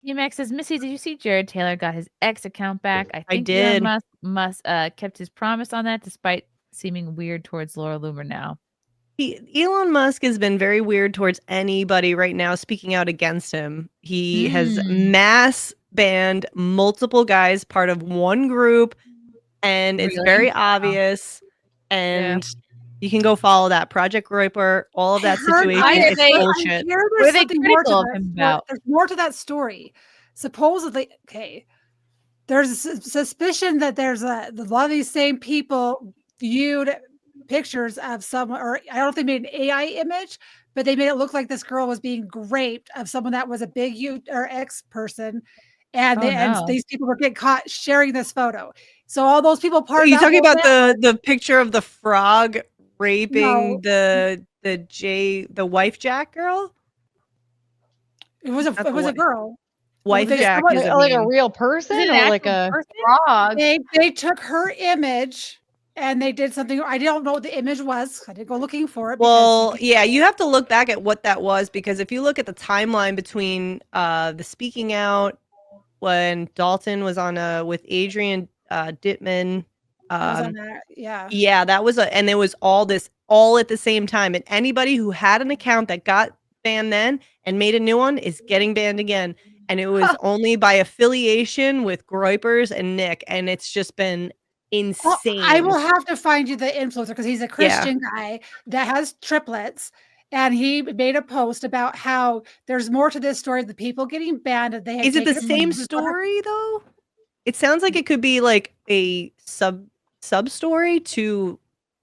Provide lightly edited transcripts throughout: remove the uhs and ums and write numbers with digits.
Max says, Missy, did you see Jared Taylor got his X account back? I I think did. Elon Musk kept his promise on that despite seeming weird towards Laura Loomer now. Elon Musk has been very weird towards anybody right now speaking out against him. He has mass banned multiple guys, part of one group, and it's very obvious. And you can go follow that Project Groyper, all of that situation. It's bullshit. What are they critical of him about? There's more to that story. Supposedly, okay, there's a suspicion that there's a lot of these same people viewed pictures of someone, or I don't know if they made an AI image, but they made it look like this girl was being raped of someone that was a big or ex person, and these people were getting caught sharing this photo. So all those people Are you talking about the picture of the frog raping the wife Jack girl? It was a girl. Wife Jack is like a real person or like a frog. They took her image and they did something. I don't know what the image was. I didn't go looking for it. Well, yeah, you have to look back at what that was, because if you look at the timeline between the speaking out when Dalton was on with Adrian Dittman. Yeah, that was and it was all at the same time. And anybody who had an account that got banned then and made a new one is getting banned again. And it was only by affiliation with Groypers and Nick, and it's just been insane. Well, I will have to find you the influencer, because he's a Christian guy that has triplets. And he made a post about how there's more to this story, the people getting banned. Is it the same story though? It sounds like it could be like a sub story to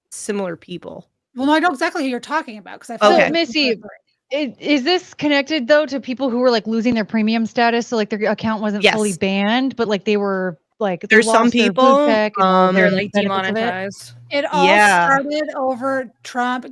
similar people. Well, no, I know exactly who you're talking about, because I feel like Missy, is this connected though to people who were like losing their premium status? So like their account wasn't fully banned, but like they were like there's some people they're like demonetized. It all started over Trump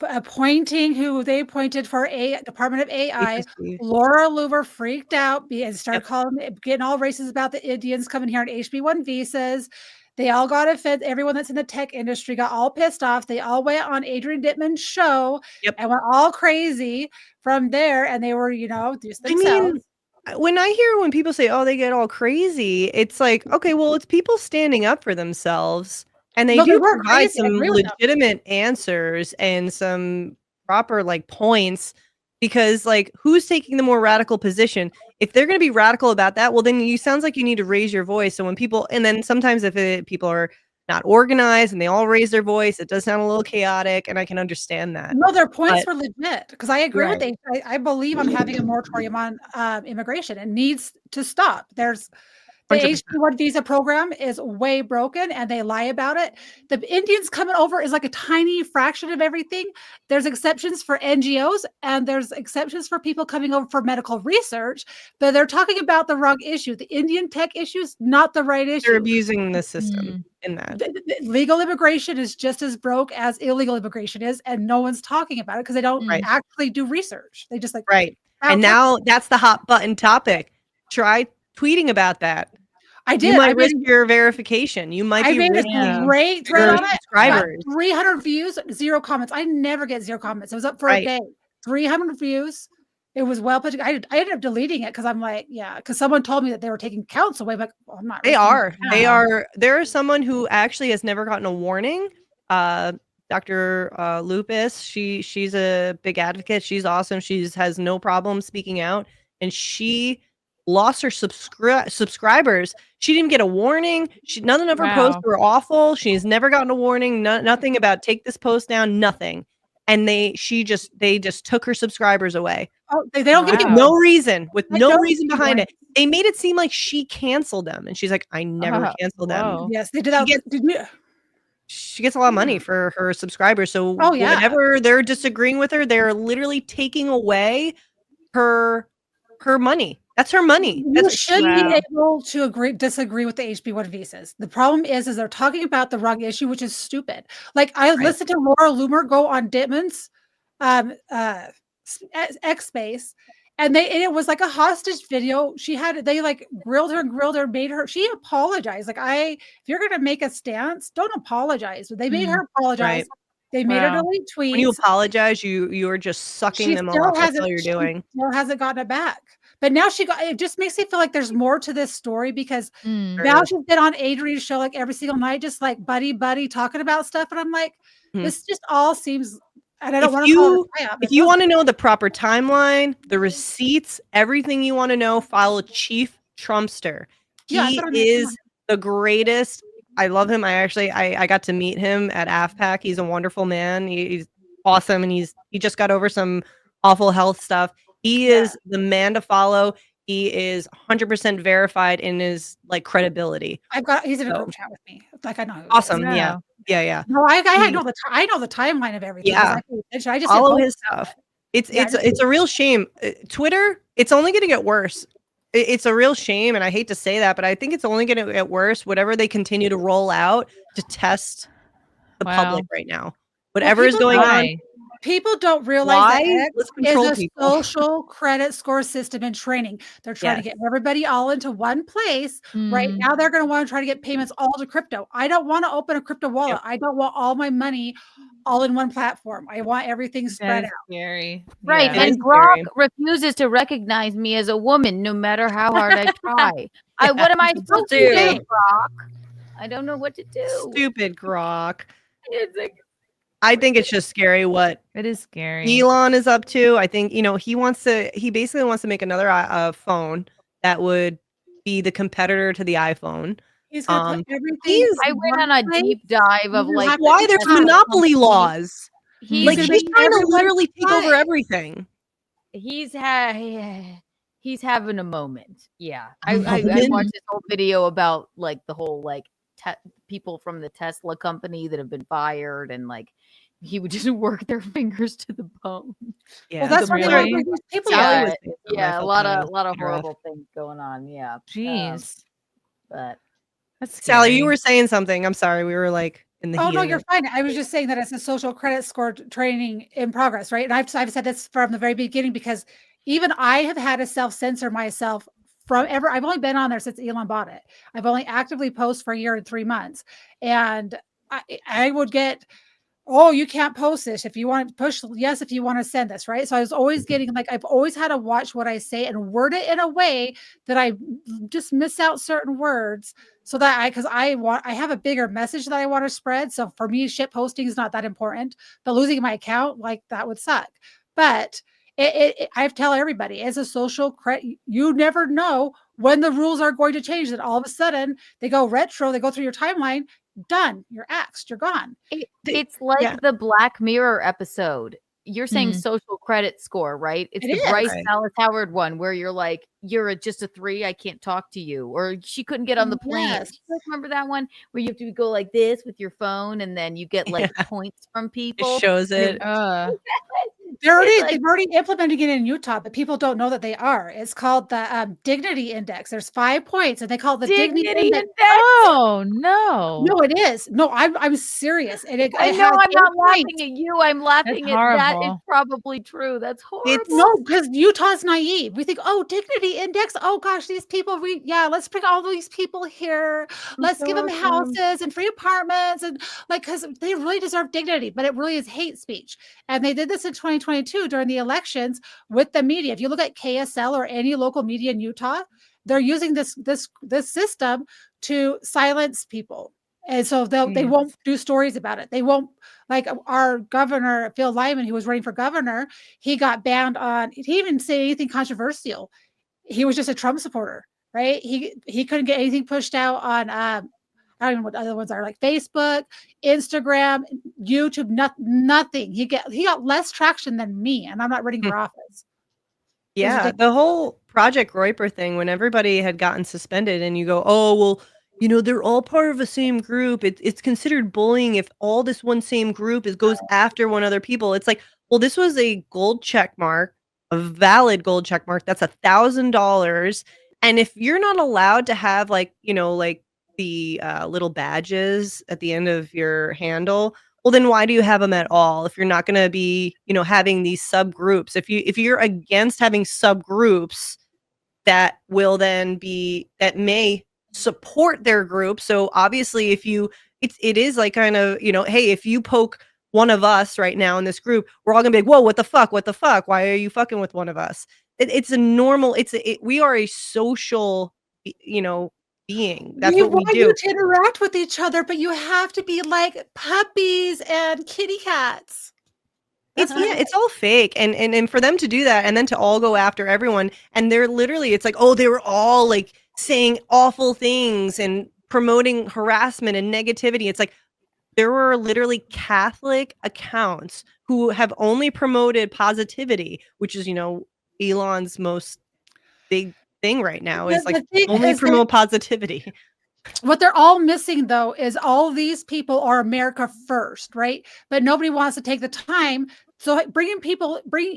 appointing who they appointed for Department of AI. Laura Loomer freaked out and started getting all racist about the Indians coming here on HB1 visas. They all got offended. Everyone that's in the tech industry got all pissed off. They all went on Adrian Dittman's show and went all crazy from there. And they were, just themselves. I mean, when people say, "Oh, they get all crazy," it's like, okay, well, it's people standing up for themselves, and they do provide some legitimate answers and some proper points. Because who's taking the more radical position? If they're going to be radical about that, well, then sounds like you need to raise your voice. So when people, and then sometimes if people are not organized and they all raise their voice, it does sound a little chaotic, and I can understand that. No, their points were legit, because I agree with I believe on having a moratorium on immigration. It needs to stop. There's the H-1B visa program is way broken, and they lie about it. The Indians coming over is like a tiny fraction of everything. There's exceptions for NGOs, and there's exceptions for people coming over for medical research, but they're talking about the wrong issue. The Indian tech issue is not the right issue. They're abusing the system in that. Legal immigration is just as broke as illegal immigration is, and no one's talking about it because they don't actually do research. They just and now that's the hot button topic. Try tweeting about that. I did. You might risk your verification. You might be risking a great thread on it. Subscribers. 300 views, 0 comments. I never get 0 comments. It was up for a day. 300 views. It was well put together. I ended up deleting it because I'm like, because someone told me that they were taking counts away. But I'm not. They are. They are. There is someone who actually has never gotten a warning. Dr. Lupus. She's a big advocate. She's awesome. She has no problem speaking out, and she lost her subscribers. She didn't get a warning. None of her posts were awful. She's never gotten a warning. Nothing about take this post down. Nothing. And they just took her subscribers away. Oh, they don't give you no reason, with no reason behind it. They made it seem like she canceled them, and she's like, I never canceled them. Yes, they did that. She gets a lot of money for her subscribers. So whenever they're disagreeing with her, they're literally taking away her money. That's her money. You should be able to disagree with the HB1 visas. The problem is they're talking about the wrong issue, which is stupid. Like I listened to Laura Loomer go on Dittman's X Space, and it was like a hostage video. They grilled her, made her. She apologized. If you're gonna make a stance, don't apologize. But they made her apologize. They made her delete tweets. When you apologize, you're just sucking them off. That's all you're doing. She still hasn't gotten it back. But now it just makes me feel like there's more to this story because now she's been on Adrian's show like every single night, just like buddy talking about stuff. And I'm like, this just all seems, and I don't want to call it a if you want to know the proper timeline, the receipts, everything you want to know, follow Chief Trumpster. He is the greatest. I love him. I got to meet him at AFPAC. He's a wonderful man. He's awesome. And he just got over some awful health stuff. He is the man to follow. He is 100% verified in his like credibility. He's in a group chat with me. Like I know. Awesome. Yeah. No, I know the timeline of everything. Yeah. I just follow his stuff. It's a real shame. Twitter, it's only going to get worse. It's a real shame, and I hate to say that, but I think it's only going to get worse. Whatever they continue to roll out to test the public right now, whatever is going on. People don't realize that X is a social credit score system in training. They're trying to get everybody all into one place. Right now, they're going to want to try to get payments all to crypto. I don't want to open a crypto wallet. I don't want all my money all in one platform. I want everything spread out. Scary. Right. Yeah. And Grok refuses to recognize me as a woman, no matter how hard I try. What am I supposed to do, Grok? I don't know what to do. Stupid Grok. I think it's just scary what it is scary. Elon is up to. I think, he basically wants to make another phone that would be the competitor to the iPhone. He's gonna put everything. I went on a deep dive of like why there's monopoly laws. He's trying to literally take over everything. He's having a moment. Yeah. I watched this whole video about like the whole like people from the Tesla company that have been fired, and like he would just work their fingers to the bone. Yeah, well, that's what people. Yeah, a lot of horrible things going on. Yeah, jeez. But that's Sally, you were saying something. I'm sorry, we were like in the. Oh no, you're fine. I was just saying that it's a social credit score training in progress, right? And I've said this from the very beginning because even I have had to self-censor myself. I've only been on there since Elon bought it. I've only actively posted for a year and 3 months. And I would get, you can't post this if you want to push yes if you want to send this, right? So I was always getting I've always had to watch what I say and word it in a way that I just miss out certain words so that I have a bigger message that I want to spread. So for me, shit posting is not that important, but losing my account, that would suck. But I tell everybody, as a social credit, you never know when the rules are going to change. That all of a sudden they go retro, they go through your timeline, done, you're axed, you're gone. It's like the Black Mirror episode. You're saying social credit score, right? It's the Bryce Dallas Howard one where you're like, you're just a 3, I can't talk to you. Or she couldn't get on the plane. Yes. Remember that one where you have to go like this with your phone and then you get points from people? It shows it. They've already implemented it in Utah, but people don't know that they are. It's called the Dignity Index. There's 5 points, and they call it the Dignity Index. Oh no, it is. No, I'm serious. And I know I'm not laughing at you. I'm laughing at that. Is probably true. That's horrible. No, because Utah's naive. We think, Dignity Index. Oh gosh, these people. Let's bring all these people here. Let's give them houses and free apartments, and because they really deserve dignity. But it really is hate speech, and they did this in 2022 during the elections with the media. If you look at KSL or any local media in Utah, they're using this system to silence people. And so they won't do stories about it. They won't, like our governor, Phil Lyman, who was running for governor, he got banned he didn't even say anything controversial. He was just a Trump supporter, right? He couldn't get anything pushed out on I don't know what other ones are, like Facebook, Instagram, YouTube, nothing. He got less traction than me, and I'm not running for office. Yeah, the whole Project Roiper thing, when everybody had gotten suspended and you go, oh, well, they're all part of the same group. It's considered bullying if all this one same group goes after one other people. It's like, well, this was a gold check mark, a valid gold check mark. That's $1,000. And if you're not allowed to have the little badges at the end of your handle, well, then why do you have them at all if you're not going to be having these subgroups? If you're against having subgroups that may support their group, so obviously it is like kind of hey, if you poke one of us right now in this group, we're all gonna be like, whoa, what the fuck, why are you fucking with one of us? it's a normal. We are a social, being. That's what we do. You to interact with each other, but you have to be like puppies and kitty cats. It's all fake, and for them to do that, and then to all go after everyone, and they're literally, it's like, oh, they were all like saying awful things and promoting harassment and negativity. It's like there were literally Catholic accounts who have only promoted positivity, which is Elon's most big thing right now, is like only promote positivity. What they're all missing, though, is all these people are America first, right? But nobody wants to take the time. So bringing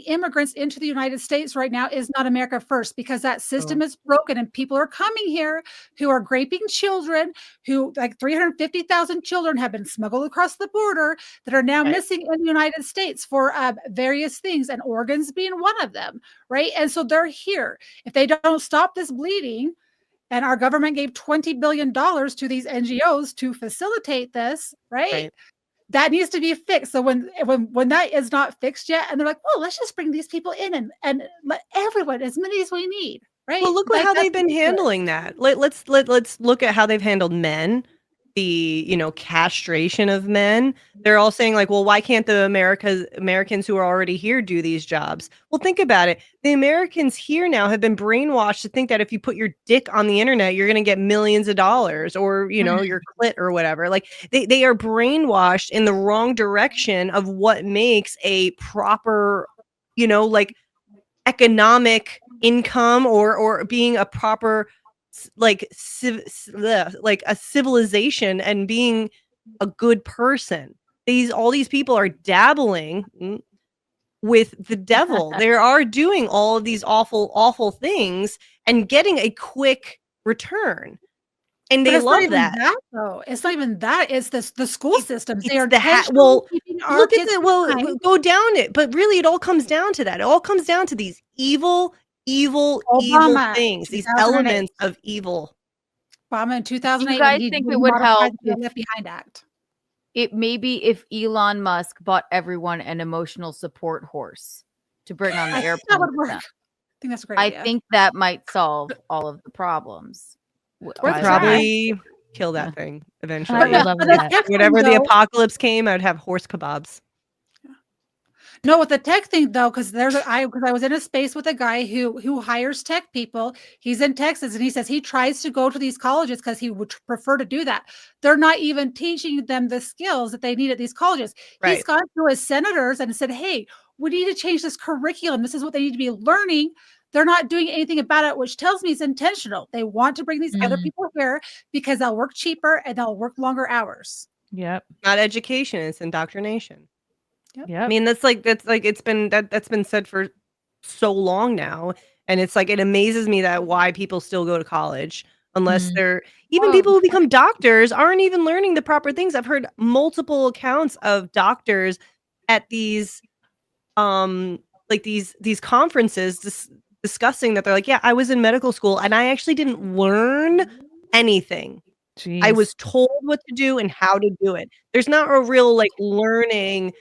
immigrants into the United States right now is not America first, because that system is broken and people are coming here who are raping children, who like 350,000 children have been smuggled across the border that are now missing in the United States for various things, and organs being one of them, right? And so they're here. If they don't stop this bleeding, and our government gave $20 billion to these NGOs to facilitate this, right? That needs to be fixed. So when that is not fixed yet, and they're like, "Oh, let's just bring these people in and let everyone, as many as we need," right? Well, look at how they've been handling that. Let's look at how they've handled men. The castration of men. They're all saying like, well, why can't the Americans who are already here do these jobs? Well, think about it. The Americans here now have been brainwashed to think that if you put your dick on the internet, you're going to get millions of dollars, or your clit or whatever. Like they are brainwashed in the wrong direction of what makes a proper, like economic income or being a proper like a civilization and being a good person. All these people are dabbling with the devil. They are doing all of these awful things and getting a quick return. And they love that. Though. It's not even that. It's the school systems. They are look at it. Well, go down it. But really, it all comes down to that. It all comes down to these evil things, these elements of evil. Obama in 2008. You guys think it would help the Left Behind Act? It maybe if Elon Musk bought everyone an emotional support horse to bring on the airplane. That would work. I think that's a great idea. I think that might solve all of the problems. We'll probably kill that thing eventually. Whenever the apocalypse came, I'd have horse kebabs. No, with the tech thing though, because I was in a space with a guy who hires tech people. He's in Texas, and he says he tries to go to these colleges because he would prefer to do that. They're not even teaching them the skills that they need at these colleges. Right. He's gone to his senators and said, "Hey, we need to change this curriculum. This is what they need to be learning." They're not doing anything about it, which tells me it's intentional. They want to bring these other people here because they'll work cheaper and they'll work longer hours. Yep. Not education, it's indoctrination. Yep. I mean, that's been said for so long now, and it's like, it amazes me that why people still go to college unless they're people who become doctors aren't even learning the proper things. I've heard multiple accounts of doctors at these these conferences discussing that they're like, yeah, I was in medical school and I actually didn't learn anything. Jeez. I was told what to do and how to do it. There's not a real like learning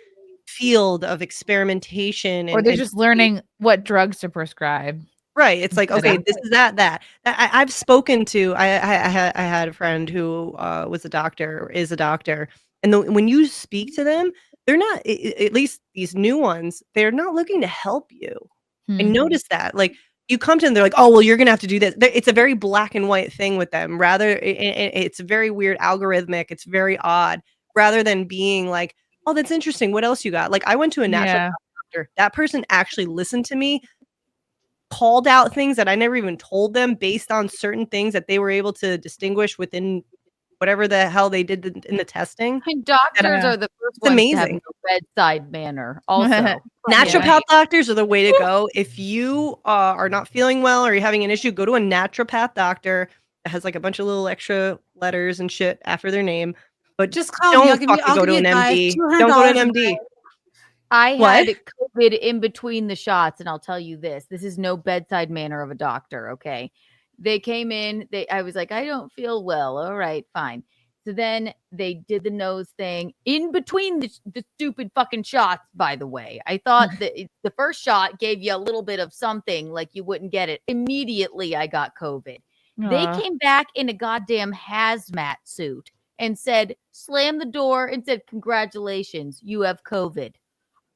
field of experimentation, or they're just learning what drugs to prescribe. Right. It's like, okay, this is that. I've spoken to. I had a friend who is a doctor, and when you speak to them, they're not. At least these new ones, they're not looking to help you. I noticed that. Like, you come to them, they're like, oh, well, you're gonna have to do this. It's a very black and white thing with them. Rather, it's very weird, algorithmic. It's very odd. Rather than being like, oh, that's interesting. What else you got? Like, I went to a natural doctor. That person actually listened to me, called out things that I never even told them based on certain things that they were able to distinguish within whatever the hell they did in the testing. And doctors are the first ones to have no bedside manner. Also, naturopath doctors are the way to go. If you are not feeling well or you're having an issue, go to a naturopath doctor that has like a bunch of little extra letters and shit after their name. But just call don't me. Go to an MD. Don't go to an MD. I had COVID in between the shots, and I'll tell you this is no bedside manner of a doctor, okay? They came in, I was like, I don't feel well. All right, fine. So then they did the nose thing in between the stupid fucking shots, by the way. I thought that the first shot gave you a little bit of something, like you wouldn't get it. Immediately, I got COVID. They came back in a goddamn hazmat suit and said, slammed the door and said, congratulations, you have COVID.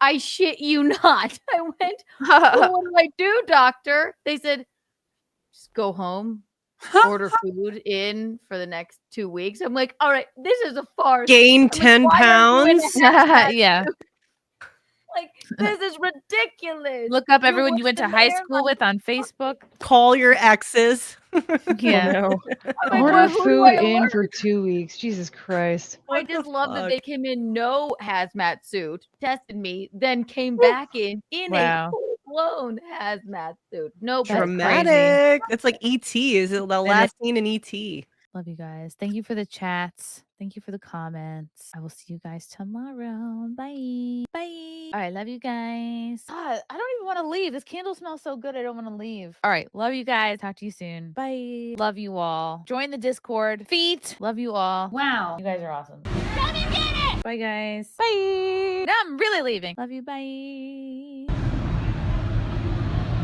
I shit you not. I went, well, what do I do, doctor? They said, just go home. Order food in for the next 2 weeks. I'm like, all right, this is a farce. Gain 10 pounds. Yeah. Like, this is ridiculous. Look up everyone you went to high school with on Facebook. Call your exes. Yeah. Order food in for 2 weeks. Jesus Christ. I just love that they came in no hazmat suit, tested me, then came back in a full-blown hazmat suit. No, dramatic. That's like E.T. Is it the last scene in E.T.? Love you guys. Thank you for the chats. Thank you for the comments. I will see you guys tomorrow. Bye. Bye. All right. Love you guys. God, I don't even want to leave. This candle smells so good. I don't want to leave. All right. Love you guys. Talk to you soon. Bye. Love you all. Join the Discord. Feet. Love you all. Wow. You guys are awesome. Love you, get it. Bye, guys. Bye. Now I'm really leaving. Love you. Bye.